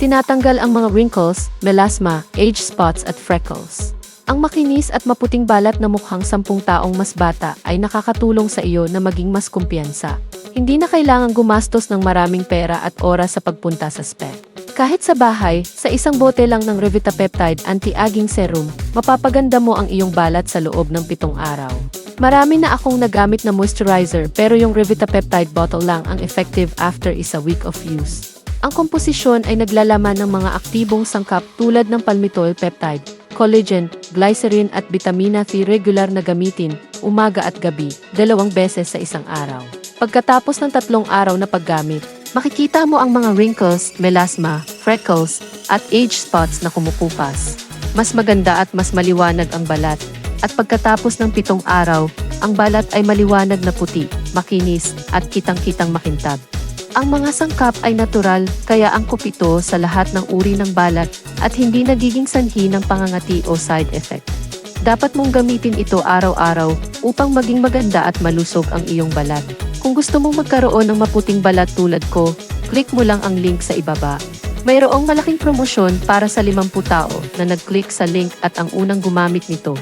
Tinatanggal ang mga wrinkles, melasma, age spots at freckles. Ang makinis at maputing balat na mukhang 10 taong mas bata ay nakakatulong sa iyo na maging mas kumpiyansa. Hindi na kailangang gumastos ng maraming pera at oras sa pagpunta sa spa. Kahit sa bahay, sa isang bote lang ng Revitapeptide Anti-Aging Serum, mapapaganda mo ang iyong balat sa loob ng 7 araw. Marami na akong nagamit na moisturizer pero yung Revitapeptide bottle lang ang effective after isa week of use. Ang komposisyon ay naglalaman ng mga aktibong sangkap tulad ng palmitol peptide, collagen, glycerin at vitamina C regular na gamitin, umaga at gabi, 2 beses sa isang araw. Pagkatapos ng 3 araw na paggamit, makikita mo ang mga wrinkles, melasma, freckles, at age spots na kumukupas. Mas maganda at mas maliwanag ang balat. At pagkatapos ng 7 araw, ang balat ay maliwanag na puti, makinis, at kitang-kitang makintab. Ang mga sangkap ay natural, kaya angkop ito sa lahat ng uri ng balat at hindi nagiging sanhi ng pangangati o side effect. Dapat mong gamitin ito araw-araw upang maging maganda at malusog ang iyong balat. Kung gusto mong magkaroon ng maputing balat tulad ko, click mo lang ang link sa ibaba. Mayroong malaking promosyon para sa 50 tao na nag-click sa link at ang unang gumamit nito.